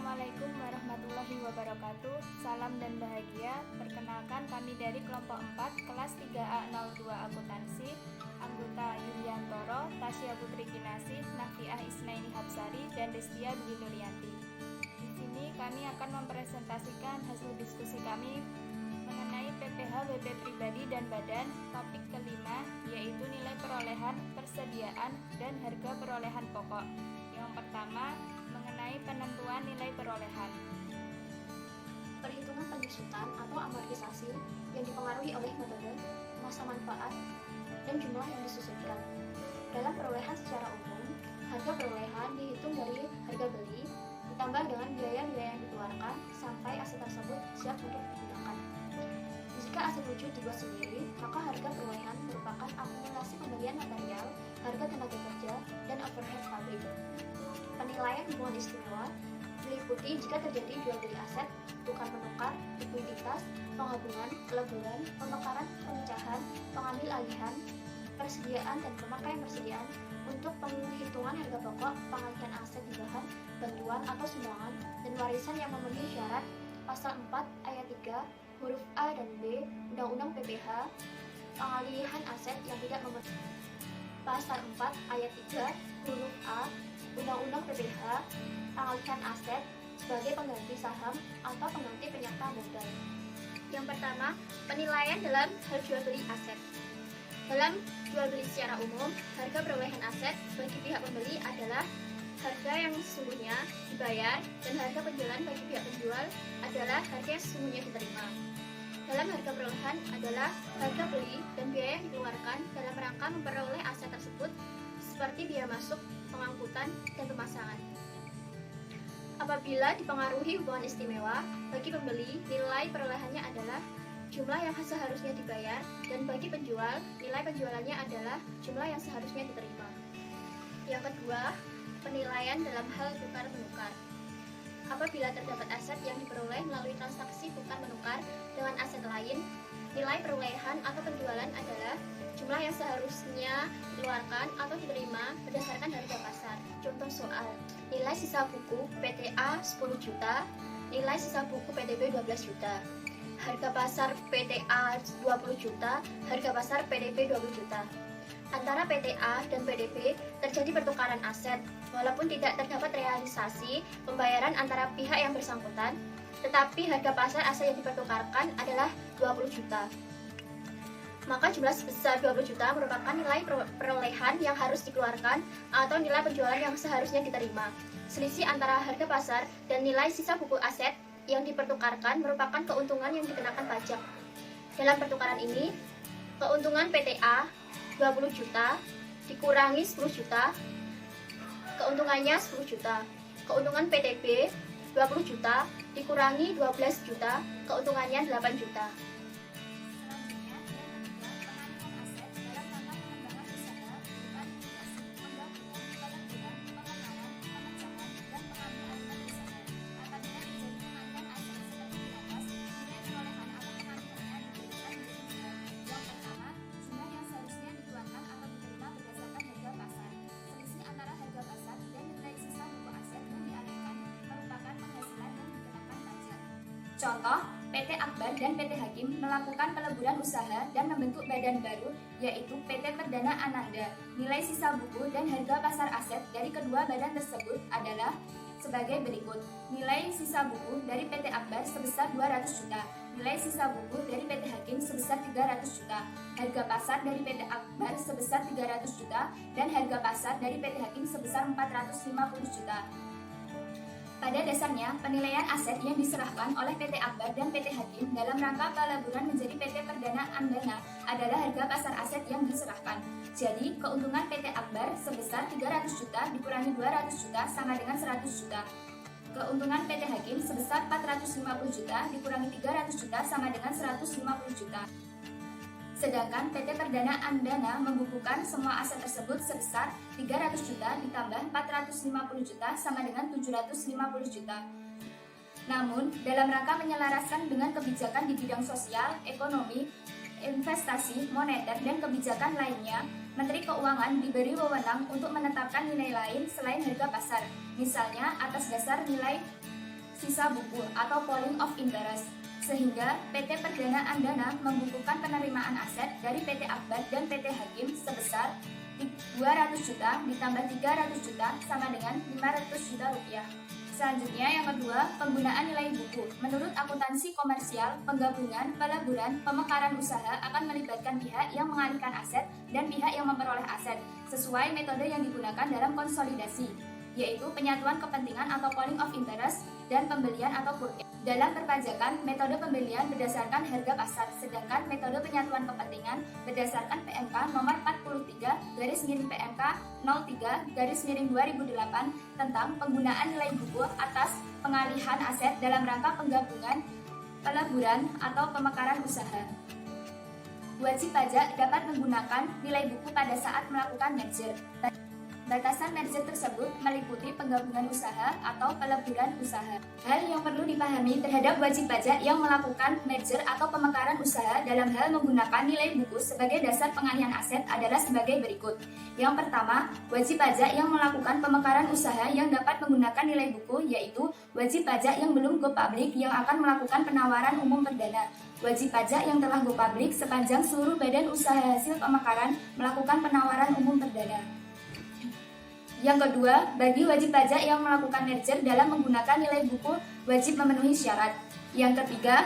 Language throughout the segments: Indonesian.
Assalamualaikum warahmatullahi wabarakatuh. Salam dan bahagia. Perkenalkan kami dari kelompok 4 kelas 3A02 akuntansi, anggota Yuliantoro, Tasya Putri Kinasih, Nafiah Isnaini Hapsari, dan Destia Dwi Nuryanti. Di sini kami akan mempresentasikan hasil diskusi kami mengenai PPh WP pribadi dan badan. Topik kelima yaitu nilai perolehan, persediaan, dan harga perolehan pokok. Yang pertama, mengenai penentuan nilai perolehan. Perhitungan penyusutan atau amortisasi yang dipengaruhi oleh metode, masa manfaat, dan jumlah yang disusutkan. Dalam perolehan secara umum, harga perolehan dihitung dari harga beli ditambah dengan biaya-biaya yang dikeluarkan sampai aset tersebut siap untuk digunakan. Jika aset wujud dibuat sendiri, maka harga perolehan merupakan akumulasi pembelian material, harga tenaga kerja, dan overhead pabrik. Penilaian hubungan istimewa meliputi jika terjadi jual beli aset, tukar menukar, likuiditas, penggabungan, peleburan, pemekaran, pemecahan, pengambil alihan, persediaan dan pemakaian persediaan untuk penghitungan harga pokok, pengalihan aset di bahan, bantuan atau sumbangan, dan warisan yang memenuhi syarat pasal 4 ayat 3 huruf A dan B Undang-Undang PPh, pengalihan aset yang tidak memenuhi pasal 4 ayat 3 huruf A Undang-Undang PPh, pengalihan aset sebagai pengganti saham atau pengganti penyerta modal. Yang pertama, penilaian dalam hal jual beli aset. Dalam jual beli secara umum, harga perolehan aset bagi pihak pembeli adalah harga yang sesungguhnya dibayar dan harga penjualan bagi pihak penjual adalah harga yang sesungguhnya diterima. Dalam harga perolehan adalah harga beli dan biaya yang dikeluarkan dalam rangka memperoleh aset tersebut seperti biaya masuk, pengangkutan, dan pemasangan. Apabila dipengaruhi hubungan istimewa, bagi pembeli nilai perolehannya adalah jumlah yang seharusnya dibayar, dan bagi penjual nilai penjualannya adalah jumlah yang seharusnya diterima. Yang kedua, penilaian dalam hal tukar menukar. Apabila terdapat aset yang diperoleh melalui transaksi tukar menukar dengan aset lain, nilai perolehan atau penjualan adalah jumlah yang seharusnya dikeluarkan atau diterima berdasarkan harga pasar. Contoh soal, nilai sisa buku PTA 10 juta, nilai sisa buku PTB 12 juta. Harga pasar PTA 20 juta, harga pasar PDB 20 juta. Antara PTA dan PDB terjadi pertukaran aset, walaupun tidak terdapat realisasi pembayaran antara pihak yang bersangkutan, tetapi harga pasar aset yang dipertukarkan adalah 20 juta. Maka jumlah sebesar 20 juta merupakan nilai perolehan yang harus dikeluarkan atau nilai penjualan yang seharusnya diterima. Selisih antara harga pasar dan nilai sisa buku aset yang dipertukarkan merupakan keuntungan yang dikenakan pajak. Dalam pertukaran ini, keuntungan PTA 20 juta dikurangi 10 juta, keuntungannya 10 juta. Keuntungan PTB 20 juta dikurangi 12 juta, keuntungannya 8 juta. Contoh, PT Akbar dan PT Hakim melakukan peleburan usaha dan membentuk badan baru, yaitu PT Perdana Ananda. Nilai sisa buku dan harga pasar aset dari kedua badan tersebut adalah sebagai berikut. Nilai sisa buku dari PT Akbar sebesar 200 juta, nilai sisa buku dari PT Hakim sebesar 300 juta, harga pasar dari PT Akbar sebesar 300 juta, dan harga pasar dari PT Hakim sebesar 450 juta. Pada dasarnya, penilaian aset yang diserahkan oleh PT Akbar dan PT Hakim dalam rangka peleburan menjadi PT Perdana Andana adalah harga pasar aset yang diserahkan. Jadi, keuntungan PT Akbar sebesar 300 juta dikurangi 200 juta sama dengan 100 juta. Keuntungan PT Hakim sebesar 450 juta dikurangi 300 juta sama dengan 150 juta. Sedangkan PT Perdana Andana membukukan semua aset tersebut sebesar 300 juta ditambah 450 juta sama dengan 750 juta. Namun, dalam rangka menyelaraskan dengan kebijakan di bidang sosial, ekonomi, investasi, moneter, dan kebijakan lainnya, Menteri Keuangan diberi wewenang untuk menetapkan nilai lain selain harga pasar, misalnya atas dasar nilai sisa buku atau polling of interest, sehingga PT Perdana Andana membukukan penerimaan aset dari PT Akbar dan PT Hakim sebesar 200 juta ditambah 300 juta sama dengan 500 juta rupiah. Selanjutnya yang kedua, penggunaan nilai buku. Menurut akuntansi komersial, penggabungan, peleburan, pemekaran usaha akan melibatkan pihak yang mengalihkan aset dan pihak yang memperoleh aset sesuai metode yang digunakan dalam konsolidasi, yaitu penyatuan kepentingan atau polling of interest dan pembelian atau purchase. Dalam perpajakan, metode pembelian berdasarkan harga pasar, sedangkan metode penyatuan kepentingan berdasarkan PMK nomor 43/PMK 03/2008 tentang penggunaan nilai buku atas pengalihan aset dalam rangka penggabungan, peleburan, atau pemekaran usaha. Wajib pajak dapat menggunakan nilai buku pada saat melakukan merger. Batasan merger tersebut meliputi penggabungan usaha atau peleburan usaha. Hal yang perlu dipahami terhadap wajib pajak yang melakukan merger atau pemekaran usaha dalam hal menggunakan nilai buku sebagai dasar pengalihan aset adalah sebagai berikut. Yang pertama, wajib pajak yang melakukan pemekaran usaha yang dapat menggunakan nilai buku yaitu wajib pajak yang belum go public yang akan melakukan penawaran umum perdana. Wajib pajak yang telah go public sepanjang seluruh badan usaha hasil pemekaran melakukan penawaran umum perdana. Yang kedua, bagi wajib pajak yang melakukan merger dalam menggunakan nilai buku wajib memenuhi syarat. Yang ketiga,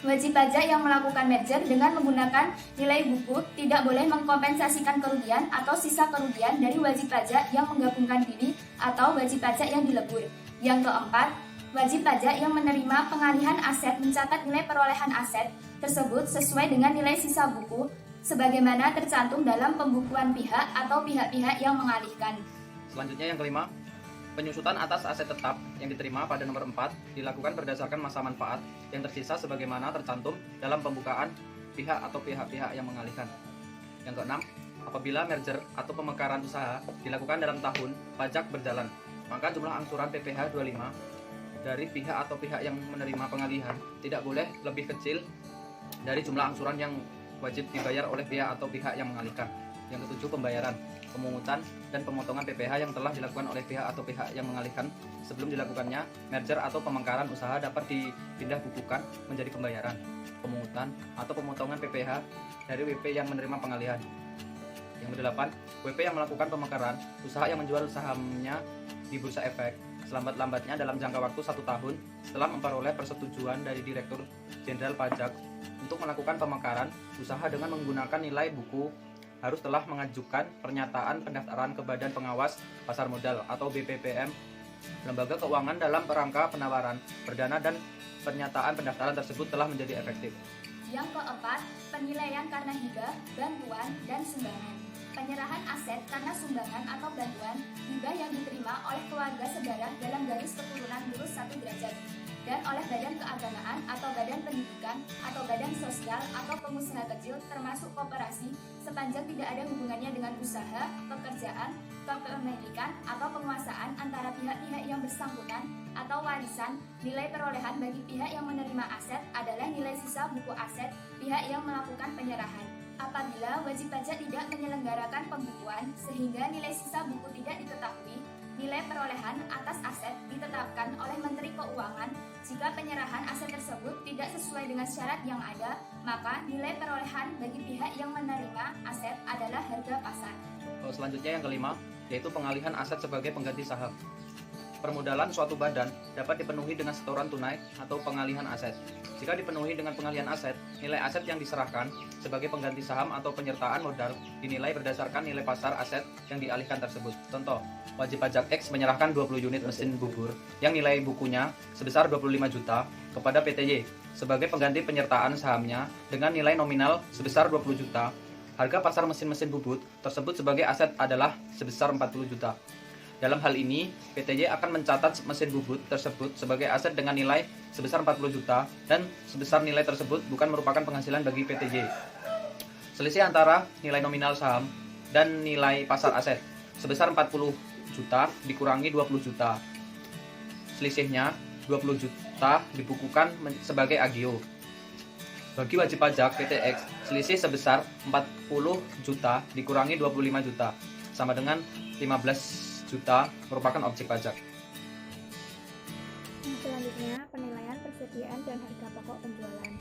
wajib pajak yang melakukan merger dengan menggunakan nilai buku tidak boleh mengkompensasikan kerugian atau sisa kerugian dari wajib pajak yang menggabungkan diri atau wajib pajak yang dilebur. Yang keempat, wajib pajak yang menerima pengalihan aset mencatat nilai perolehan aset tersebut sesuai dengan nilai sisa buku sebagaimana tercantum dalam pembukuan pihak atau pihak-pihak yang mengalihkan. Selanjutnya yang kelima, penyusutan atas aset tetap yang diterima pada nomor 4 dilakukan berdasarkan masa manfaat yang tersisa sebagaimana tercantum dalam pembukaan pihak atau pihak-pihak yang mengalihkan. Yang keenam, apabila merger atau pemekaran usaha dilakukan dalam tahun pajak berjalan, maka jumlah angsuran PPh 25 dari pihak atau pihak yang menerima pengalihan tidak boleh lebih kecil dari jumlah angsuran yang wajib dibayar oleh pihak atau pihak yang mengalihkan. Yang ketujuh, pembayaran, pemungutan, dan pemotongan PPh yang telah dilakukan oleh pihak atau pihak yang mengalihkan sebelum dilakukannya merger atau pemekaran usaha dapat dipindah bukukan menjadi pembayaran, pemungutan, atau pemotongan PPh dari WP yang menerima pengalihan. Yang kedelapan, WP yang melakukan pemekaran usaha yang menjual sahamnya di Bursa Efek selambat-lambatnya dalam jangka waktu 1 tahun setelah memperoleh persetujuan dari Direktur Jenderal Pajak untuk melakukan pemekaran usaha dengan menggunakan nilai buku harus telah mengajukan pernyataan pendaftaran ke Badan Pengawas Pasar Modal atau BPPM Lembaga Keuangan dalam kerangka penawaran perdana dan pernyataan pendaftaran tersebut telah menjadi efektif. Yang keempat, penilaian karena hibah, bantuan, dan sumbangan. Penyerahan aset karena sumbangan atau bantuan hibah yang diterima oleh keluarga saudara dalam garis keturunan lurus 1 derajat dan oleh badan keagamaan atau badan pendidikan atau badan sosial atau pengusaha kecil termasuk koperasi sepanjang tidak ada hubungannya dengan usaha, pekerjaan, kepemilikan atau penguasaan antara pihak-pihak yang bersangkutan atau warisan. Nilai perolehan bagi pihak yang menerima aset adalah nilai sisa buku aset pihak yang melakukan penyerahan. Apabila wajib pajak tidak menyelenggarakan pembukuan sehingga nilai sisa buku tidak diketahui, nilai perolehan atas aset ditetapkan oleh Menteri Keuangan. Jika penyerahan aset tersebut tidak sesuai dengan syarat yang ada, maka nilai perolehan bagi pihak yang menerima aset adalah harga pasar. Selanjutnya yang kelima, yaitu pengalihan aset sebagai pengganti saham. Permodalan suatu badan dapat dipenuhi dengan setoran tunai atau pengalihan aset. Jika dipenuhi dengan pengalihan aset, nilai aset yang diserahkan sebagai pengganti saham atau penyertaan modal dinilai berdasarkan nilai pasar aset yang dialihkan tersebut. Contoh, wajib pajak X menyerahkan 20 unit mesin bubur yang nilai bukunya sebesar 25 juta kepada PT Y sebagai pengganti penyertaan sahamnya dengan nilai nominal sebesar 20 juta. Harga pasar mesin-mesin bubut tersebut sebagai aset adalah sebesar 40 juta. Dalam hal ini, PT Y akan mencatat mesin bubut tersebut sebagai aset dengan nilai sebesar 40 juta dan sebesar nilai tersebut bukan merupakan penghasilan bagi PT Y. Selisih antara nilai nominal saham dan nilai pasar aset sebesar 40 juta dikurangi 20 juta. Selisihnya 20 juta dibukukan sebagai agio. Bagi wajib pajak PT X, selisih sebesar 40 juta dikurangi 25 juta sama dengan 15 juta merupakan objek pajak. Selanjutnya Selanjutnya, penilaian persediaan dan harga pokok penjualan.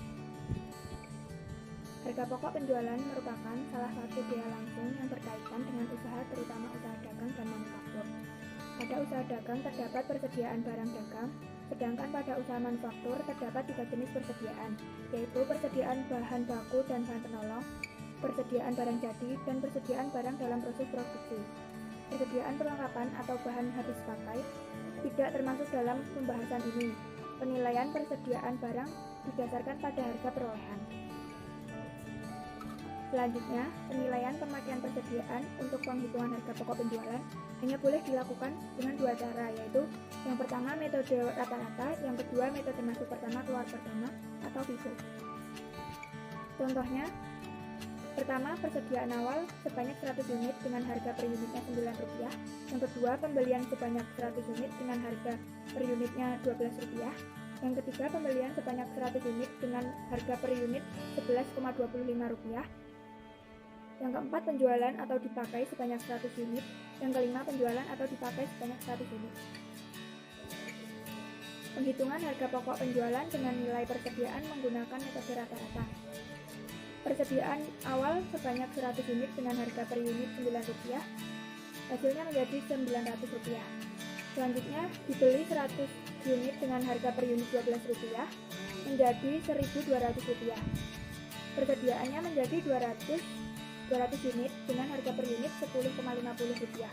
Harga pokok penjualan merupakan salah satu biaya langsung yang berkaitan dengan usaha, terutama usaha dagang dan manufaktur. Pada usaha dagang terdapat persediaan barang dagang, sedangkan pada usaha manufaktur terdapat 3 jenis persediaan, yaitu persediaan bahan baku dan bahan penolong, persediaan barang jadi, dan persediaan barang dalam proses produksi. Persediaan perlengkapan atau bahan habis pakai tidak termasuk dalam pembahasan ini. Penilaian persediaan barang didasarkan pada harga perolehan. Selanjutnya, penilaian pemakaian persediaan untuk penghitungan harga pokok penjualan hanya boleh dilakukan dengan 2 cara, yaitu yang pertama metode rata-rata, yang kedua metode masuk pertama keluar pertama atau FIFO. Contohnya, pertama persediaan awal sebanyak 100 unit dengan harga per unitnya Rp9, yang kedua pembelian sebanyak 100 unit dengan harga per unitnya Rp12, yang ketiga pembelian sebanyak 100 unit dengan harga per unit Rp11,25, yang keempat penjualan atau dipakai sebanyak 100 unit, yang kelima penjualan atau dipakai sebanyak 100 unit. Penghitungan harga pokok penjualan dengan nilai persediaan menggunakan metode rata-rata. Persediaan awal sebanyak 100 unit dengan harga per unit Rp9, hasilnya menjadi Rp900. Selanjutnya, dibeli 100 unit dengan harga per unit Rp12, menjadi Rp1.200. Persediaannya menjadi 200 unit dengan harga per unit Rp10,50.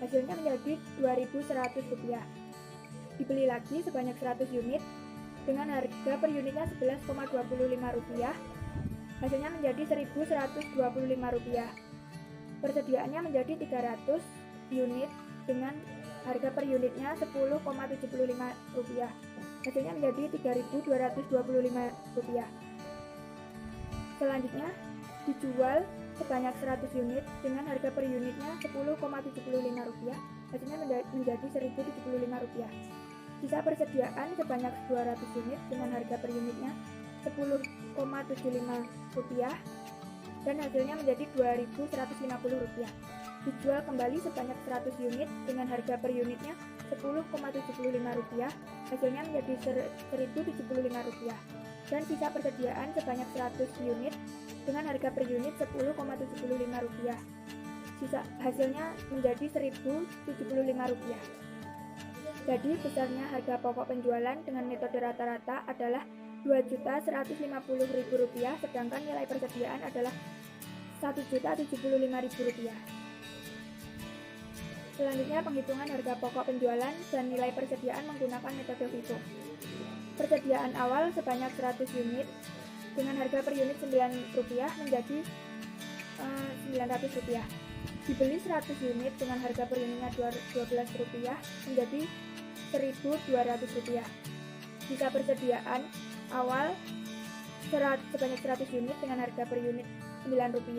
Hasilnya menjadi Rp2.100. Dibeli lagi sebanyak 100 unit dengan harga per unitnya Rp11,25. Hasilnya menjadi Rp1.125. Persediaannya menjadi 300 unit dengan harga per unitnya Rp10,75. Hasilnya menjadi Rp3.225. Selanjutnya, dijual sebanyak 100 unit dengan harga per unitnya Rp10,75. Hasilnya menjadi Rp1.075. Sisa persediaan sebanyak 200 unit dengan harga per unitnya Rp10,75 dan hasilnya menjadi Rp2.150. Dijual kembali sebanyak 100 unit dengan harga per unitnya Rp10,75, hasilnya menjadi Rp1.075 dan sisa persediaan sebanyak 100 unit dengan harga per unit Rp10,75. Sisa hasilnya menjadi Rp1.075. Jadi besarnya harga pokok penjualan dengan metode rata-rata adalah Rp2.150.000, sedangkan nilai persediaan adalah Rp1.075.000. Selanjutnya, penghitungan harga pokok penjualan dan nilai persediaan menggunakan metode FIFO. Persediaan awal sebanyak 100 unit dengan harga per unit Rp9 menjadi Rp900. Dibeli 100 unit dengan harga per unitnya Rp12 menjadi Rp1.200. Sisa persediaan awal sebanyak 100 unit dengan harga per unit Rp9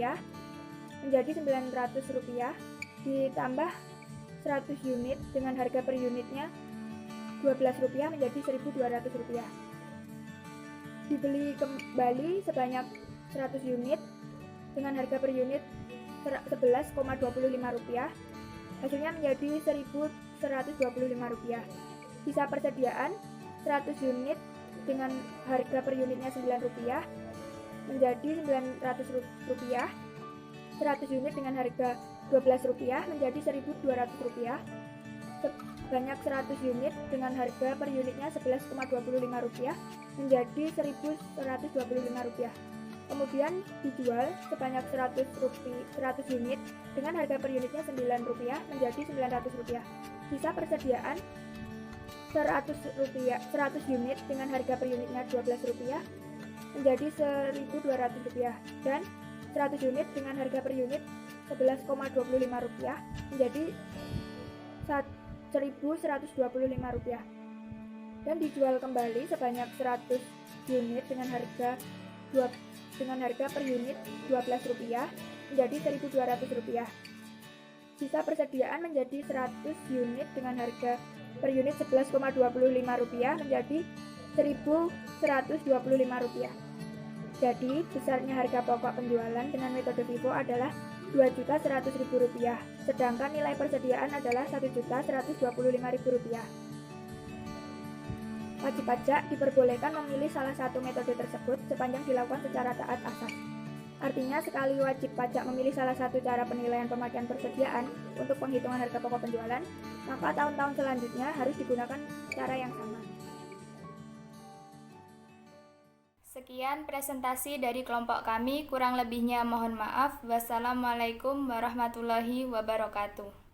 menjadi Rp900, ditambah 100 unit dengan harga per unitnya Rp12 menjadi Rp1.200. Dibeli kembali sebanyak 100 unit dengan harga per unit Rp11,25, hasilnya menjadi Rp1.125. Sisa persediaan 100 unit dengan harga per unitnya Rp9 menjadi Rp900, 100 unit dengan harga Rp12 menjadi Rp1.200, sebanyak 100 unit dengan harga per unitnya Rp11,25 menjadi Rp1.125. Kemudian dijual sebanyak 100 unit dengan harga per unitnya Rp9 menjadi Rp900. Sisa persediaan 100 unit dengan harga per unitnya Rp12 menjadi Rp1.200 dan 100 unit dengan harga per unit Rp11,25 menjadi Rp1.125 dan dijual kembali sebanyak 100 unit dengan harga per unit Rp12 menjadi Rp1.200. Sisa persediaan menjadi 100 unit dengan harga per unit Rp11,25 menjadi Rp1.125. Jadi, besarnya harga pokok penjualan dengan metode FIFO adalah Rp2.100.000, sedangkan nilai persediaan adalah Rp1.125.000. wajib pajak diperbolehkan memilih salah satu metode tersebut sepanjang dilakukan secara taat asas. Artinya, sekali wajib pajak memilih salah satu cara penilaian pemakaian persediaan untuk penghitungan harga pokok penjualan, maka tahun-tahun selanjutnya harus digunakan cara yang sama. Sekian presentasi dari kelompok kami, kurang lebihnya mohon maaf. Wassalamualaikum warahmatullahi wabarakatuh.